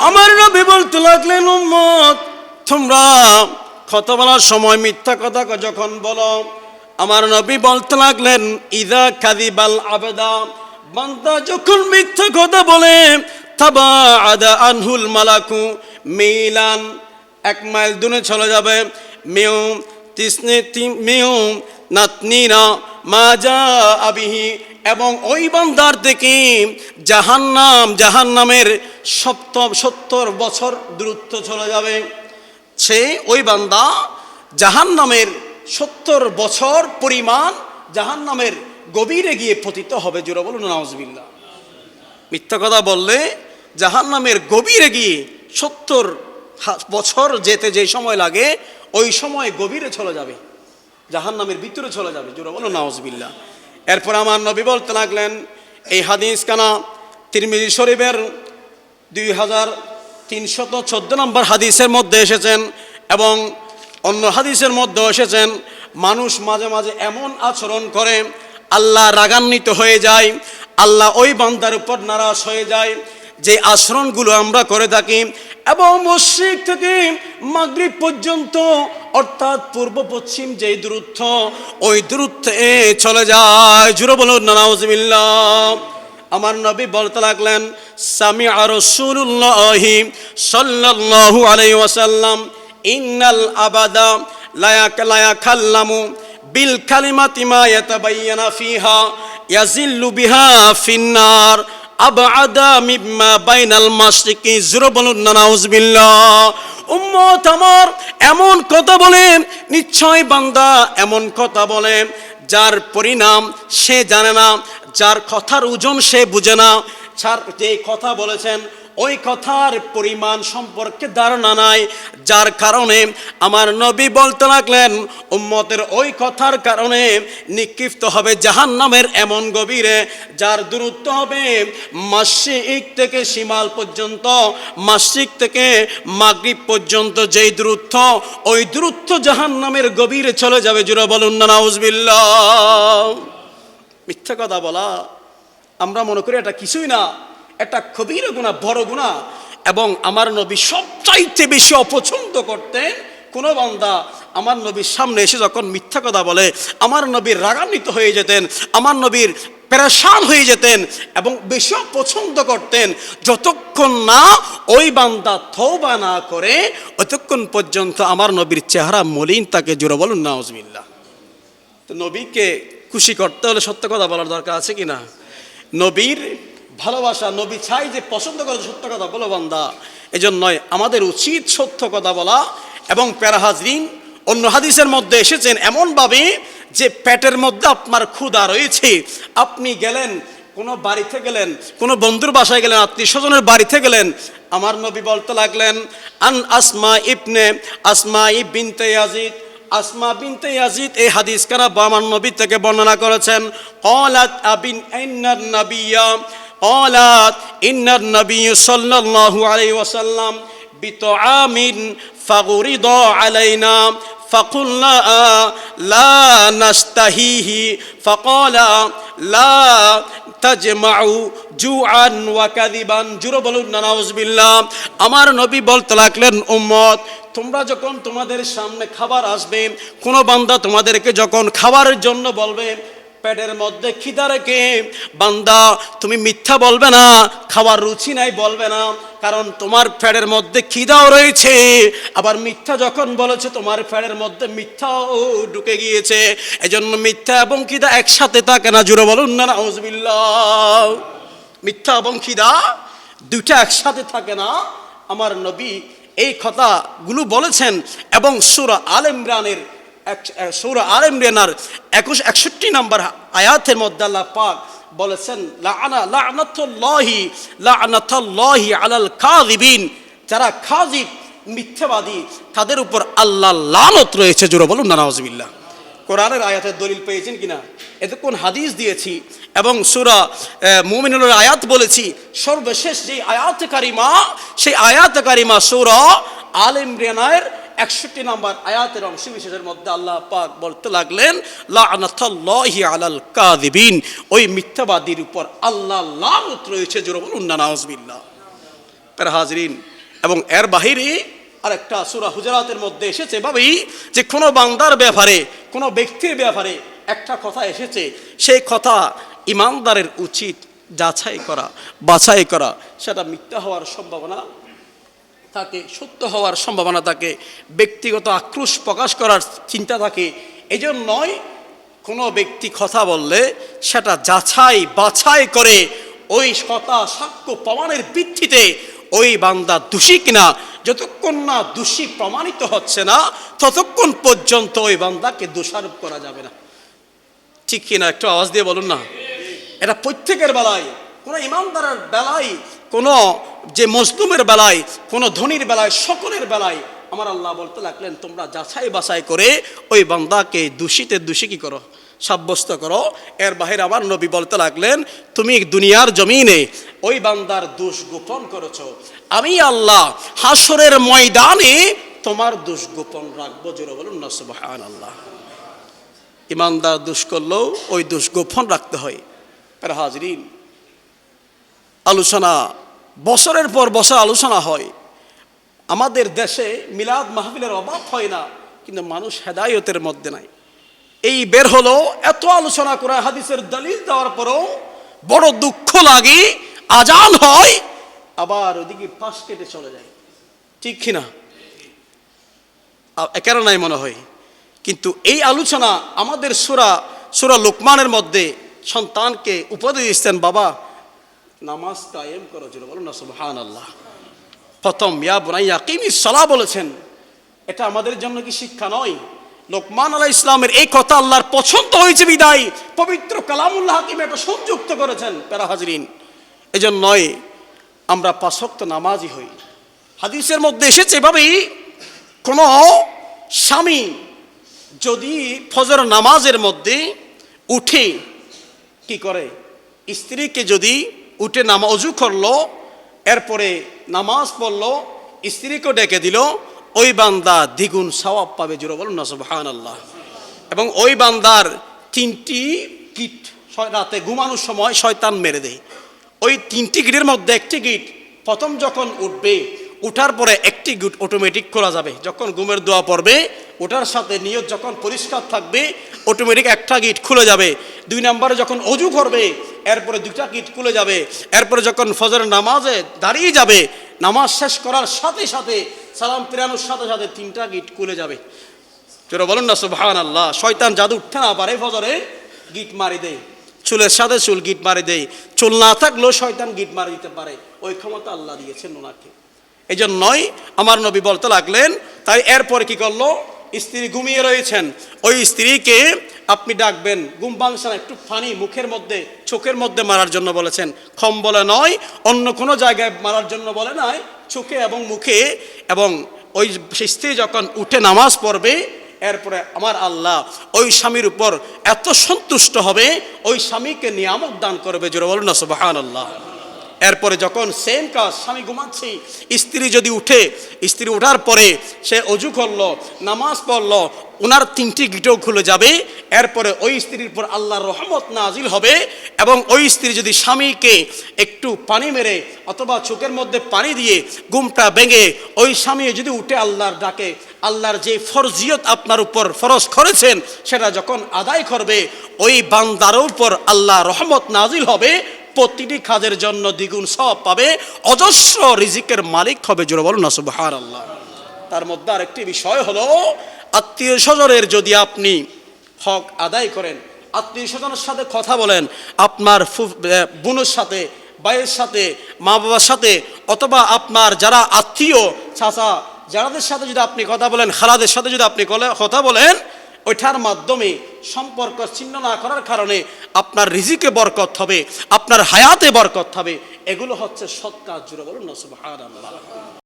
আমার নবী বলতে লাগলেন, উম্মত তোমরা কথা বলার সময় মিথ্যা কথা যখন বলো, আমার নবী বলতে লাগলেন, ইযা কাযিবাল আবদা, বান্দা যখন মিথ্যা কথা বলে, তাবাআদা আনহুল মালাকু মিলান, 1 মাইল দূরে চলে যাবে, মিউ তিসনে মিউ নাতনিনা মা জাআ বিহি, এবং ওই বান্দার থেকে জাহান্নামের 70 বছর দূরত্ব চলে যাবে। সে ওই বান্দা জাহান্নামের 70 বছর পরিমাণ জাহান্নামের গভীরে গিয়ে পতিত হবে। জোরে বলুন নাউজুবিল্লাহ। মিথ্যা কথা বললে জাহান্নামের গভীরে গিয়ে 70 বছর যেতে যে সময় লাগে, ওই সময় গভীরে চলে যাবে, জাহান্নামের ভিতরে চলে যাবে। জোরে বলুন নাউজুবিল্লাহ। এরপর আমার নবী বলতে লাগলেন, এই হাদিস কানা তিরমিজি শরীফের 2314 নম্বর হাদিসের মধ্যে এসেছেন, এবং অন্য হাদিসের মধ্যে এসেছেন, মানুষ মাঝে মাঝে এমন আচরণ করে আল্লাহ রাগান্বিত হয়ে যায়, আল্লাহ ওই বান্দার উপর নারাজ হয়ে যায়, যে আচরণগুলো আমরা করে থাকি, এবং মশরিক থেকে মাগরিব পর্যন্ত অর্থাৎ পূর্ব পশ্চিম যেই দূরত্ব, ওই দূরত্বে চলে যায়। জোরে বলুন নাউজুবিল্লাহ। আমার নবী বলতে লাগলেন, সামিআ রাসূলুল্লাহি সাল্লাল্লাহু আলাইহি ওয়াসাল্লাম ইন্নাল আবাদা লা ইয়াকাল্লামু বিল কালিমাতি মা ইয়াতাবায়্যানা ফিহা ইয়াজিল্লু বিহা ফিন্নার আবআদা মিম্মা বাইনাল মাশরিকি। জোরে বলুন নাউজুবিল্লাহ। উম্মত আমার এমন কথা বলে, নিশ্চয় বান্দা এমন কথা বলে যার পরিণাম সে জানে না, যার কথার ওজন সে বুঝে না, যে কথা বলেছেন ওই কথার পরিমাণ সম্পর্কে ধারণা নাই, যার কারণে আমার নবী বলতে লাগলেন, উম্মতের ওই কথার কারণে নিক্ষিপ্ত হবে জাহান্নামের এমন গভীরে, যার দূরত্ব হবে মাশরিক থেকে শিমাল পর্যন্ত, মাশরিক থেকে মাগরিব পর্যন্ত যেই দূরত্ব, ওই দূরত্ব জাহান্নামের গভীরে চলে যাবে। জোরে বলুন না নাউজুবিল্লাহ। মিথ্যা কথা বলা আমরা মনে করি এটা কিছুই না, এটা কবিরা গুনাহ, বড় গুনাহ। এবং আমার নবী সবচাইতে বেশি অপছন্দ করতেন কোন বান্দা আমার নবীর সামনে এসে যখন মিথ্যা কথা বলে, আমার নবীর রাগান্বিত হয়ে যেতেন, আমার নবীর পেরেশান হয়ে যেতেন, এবং বেশি অপছন্দ করতেন যতক্ষণ না ওই বান্দা তওবা না করে, ততক্ষণ পর্যন্ত আমার নবীর চেহারা মলিন থাকে। জোরে বলুন নাউজুবিল্লাহ। তো নবীকে খুশি করতে হলে সত্য কথা বলার দরকার আছে কিনা? নবীর ভালোবাসা, নবী চাই যে পছন্দ করে সত্য কথা বলো বান্দা, এজন্যই আমাদের উচিত সত্য কথা বলা। এবং প্যারা হাজরিন, অন্য হাদিসের মধ্যে এসেছেন এমনভাবে যে পেটের মধ্যে আপনার ক্ষুধা রয়েছে, আপনি গেলেন কোনো বাড়িতে গেলেন, কোনো বন্ধুর বাসায় গেলেন, আত্মীয় স্বজনের বাড়িতে গেলেন, আমার নবী বলতে লাগলেন, আন আসমা বিনতে ইয়াজিদ, আসমা বিনতে ইয়াজিদ এই হাদিস কারা আমার নবী থেকে বর্ণনা করেছেন, ক্বালাত আবিন ইন্নান নাবিয়্যা قالت إن النبي صلى الله عليه وسلم بطعام فغرض علينا فقلنا لا نشتهيه فقال لا تجمعوا جوعا وكذبا। জোরে বলুন না নাউজুবিল্লাহ। আমার নবী বলতে লাগলেন, উম্মত তোমরা যখন তোমাদের সামনে খাবার আসবে, কোন বান্দা তোমাদেরকে যখন খাবারের জন্য বলবে, পেটের মধ্যে খিদা রেখে বান্দা তুমি মিথ্যা বলবে না, খাবার রুচি নাই বলবে না, কারণ তোমার পেটের মধ্যে খিদাও রয়েছে, আবার মিথ্যা যখন বলেছে তোমার পেটের মধ্যে মিথ্যাও ঢুকে গিয়েছে, এজন্য মিথ্যা এবং খিদা একসাথে থাকে না। জোরে বলুন না নাউজুবিল্লাহ। মিথ্যা এবং খিদা দুইটা একসাথে থাকে না। আমার নবী এই কথাগুলো বলেছেন, এবং সূরা আল ইমরানের 61 নম্বর আয়াতের মধ্যে আল্লাহ পাক বলেছেন, লা'নাতুল্লাহি আলাল কাযিবিন, যারা কাযিব মিথ্যাবাদী তাদের উপর আল্লাহর লানত রয়েছে। জোরে বলুন না নাউজুবিল্লাহ। কোরআনের আয়াতের দলিল পেয়েছেন কিনা? এতক্ষণ হাদিস দিয়েছি এবং সূরা মুমিনুনের আয়াত বলেছি। সর্বশেষ যে আয়াতে কারিমা, সেই আয়াতে কারিমা সূরা আল ইমরানের 61 নম্বর আয়াতের অংশ বিশেষের মধ্যে আল্লাহ পাক বলতে লাগলেন, লা'নাতুল্লাহি আলাল কাযিবিন, ওই মিথ্যাবাদীর উপর আল্লাহর লানত রয়েছে। জোরে বলুন না নাউজুবিল্লাহ। প্রিয় হাজরিন, এবং এর বাহিরে আরেকটা সূরা হুজুরাতের মধ্যে এসেছে ভাবি যে কোনো বান্দার ব্যাপারে, কোনো ব্যক্তির ব্যাপারে একটা কথা এসেছে, সেই কথা ইমানদারের উচিত যাচাই করা, বাছাই করা। সেটা মিথ্যা হওয়ার সম্ভাবনা থাকে, সত্য হওয়ার সম্ভাবনা থাকে, ব্যক্তিগত আক্রোশ প্রকাশ করার চিন্তা থাকে। এই জন্যই কোনো ব্যক্তি কথা বললে সেটা যাচাই বাছাই করে ওই কথা সাক্ষ্য প্রমাণের ভিত্তিতে ওই বান্দা দোষী কিনা, যতক্ষণ না দোষী প্রমাণিত হচ্ছে না ততক্ষণ পর্যন্ত ওই বান্দাকে দোষারোপ করা যাবে না। ঠিক কিনা? একটু আওয়াজ দিয়ে বলুন না। এটা প্রত্যেকের বেলায়, কোনো ইমানদারের বেলায়, কোনো যে মজলুমের বেলায়, কোনো ধনীর বেলায়, সকলের বেলায় আমার আল্লাহ বলতে লাগলেন তোমরা যাচাই বাছাই করে ওই বান্দাকে দোষীতে দোষী কি করো, সাব্যস্ত করো। এর বাহিরে আমার নবী বলতে লাগলেন তুমি দুনিয়ার জমিনে ওই বান্দার দোষ গোপন করেছো, আমি আল্লাহ হাসরের ময়দানে তোমার দোষ গোপন রাখবো। জোরে বলুন না সুবহানাল্লাহ। ইমানদার দোষ করলেও ওই দোষ গোপন রাখতে হয়। প্রিয় হাজরিন, আলোচনা বছরের পর বছর আলোচনা হয়। আমাদের দেশে মিলাদ মাহফিলের অভাব হয় না, কিন্তু মানুষ হেদায়েতের মধ্যে নাই। এই বের হলো, এত আলোচনা করা, হাদিসের দলিল দেওয়ার পরও বড় দুঃখ লাগে, আজান হয় আবার ওদিকে পাশ কেটে চলে যায়। ঠিক কিনা? কেন নাই মনে হয়। কিন্তু এই আলোচনা আমাদের সূরা লোকমানের মধ্যে সন্তানকে উপদেশ দিচ্ছেন, বাবা নামাজ কায়েম করো। জোরে বলুন না সুবহানাল্লাহ। প্রথম ইয়া বুনাইয়া কিমিস সালাহ বলেছেন। এটা আমাদের জন্য কি শিক্ষা নয়? লোকমান আলাইহিস সালামের এই কথা আল্লাহর পছন্দ হয়েছে বিদায় পবিত্র কালামুল্লাহ হাকিম এটা সংযুক্ত করেছেন। প্যারা হাজরিন, এজন্যই আমরা 5 ওয়াক্ত নামাজি হই। হাদিসের মধ্যে এসেছে এভাবেই, কোনো স্বামী যদি ফজর নামাজের মধ্যে উঠে কি করে, স্ত্রীকে যদি উঠে অজু করলো, এরপরে নামাজ পড়লো, স্ত্রীকে ডেকে দিল, ওই বান্দা দ্বিগুণ সওয়াব পাবে। জোরে বলুন না সুবহানাল্লাহ। এবং ওই বান্দার 3টি গিট রাতে ঘুমানোর সময় শয়তান মেরে দেয়। ওই 3টি গিটের মধ্যে একটি গিট প্রথম যখন উঠবে, উঠার পরে একটি গিট অটোমেটিক খোলা যাবে। যখন ঘুমের দোয়া পড়বে, ওটার সাথে নিয়ত যখন পরিষ্কার থাকবে, অটোমেটিক একটা গিট খুলে যাবে। 2 নম্বরে যখন অজু করবে, এরপরে 2টা গিট খুলে যাবে। এরপরে যখন ফজরের নামাজে দাঁড়িয়ে যাবে, নামাজ শেষ করার সাথে সাথে সালাম ফিরানোর সাথে সাথে 3টা গিট খুলে যাবে। জোরে বলুন না সুবহানাল্লাহ। শয়তান জাদু উঠতে না পারে, ফজরে গিট মারি দেয়, চুলের সাথে চুল গিট মারি দেয়, চুল না থাকলেও শয়তান গিট মারি দিতে পারে। ওই ক্ষমতা আল্লাহ দিয়েছেন ওনাকে। এই জন্যই আমার নবী বলতে লাগলেন, তাই এরপরে কি করলো, স্ত্রী ঘুমিয়ে রয়েছেন, ওই স্ত্রীকে আপনি ডাকবেন, ঘুম ভাঙছে না, একটু পানি মুখের মধ্যে চোখের মধ্যে মারার জন্য বলেছেন, বলে নয়, অন্য কোনো জায়গায় মারার জন্য বলে নাই, চোখে এবং মুখে। এবং ওই স্ত্রী যখন উঠে নামাজ পড়বে, এরপরে আমার আল্লাহ ওই স্বামীর উপর এত সন্তুষ্ট হবে, ওই স্বামীকে নিয়ামত দান করবে। জোরে বলুন না সুবহানাল্লাহ। এরপরে যখন সেম কাজ, স্বামী ঘুমাচ্ছে, স্ত্রী যদি উঠে, স্ত্রী ওঠার পরে সে অজু করলো, নামাজ পড়লো, ওনার 3টি গিটও খুলে যাবে। এরপরে ওই স্ত্রীর উপর আল্লাহর রহমত নাজিল হবে। এবং ওই স্ত্রী যদি স্বামীকে একটু পানি মেরে অথবা চোখের মধ্যে পানি দিয়ে ঘুমটা ভেঙে ওই স্বামী যদি উঠে আল্লাহর ডাকে, আল্লাহর যে ফরজিয়ত আপনার উপর ফরজ করেছেন সেটা যখন আদায় করবে, ওই বান্দার উপর আল্লাহ রহমত নাজিল হবে, প্রতিটি কাজের জন্য দ্বিগুণ সওয়াব পাবে, অজস্র রিজিকের মালিক হবে। জোরে বলুন না সুবহানাল্লাহ। তার মধ্যে আরেকটি বিষয় হলো, আত্মীয় স্বজনের যদি আপনি হক আদায় করেন, আত্মীয় স্বজনের সাথে কথা বলেন, আপনার বোনের সাথে, ভাইয়ের সাথে, মা বাবার সাথে, অথবা আপনার যারা আত্মীয় চাচা যারাদের সাথে যদি আপনি কথা বলেন, খালাদের সাথে যদি আপনি কথা বলেন, ওইটার মাধ্যমে সম্পর্ক ছিন্ন না করার কারণে আপনার রিজিকে বরকত হবে, আপনার হায়াতে বরকত হবে। এগুলো হচ্ছে সৎ কাজ। জোরে বলুন না সুবহানাল্লাহ।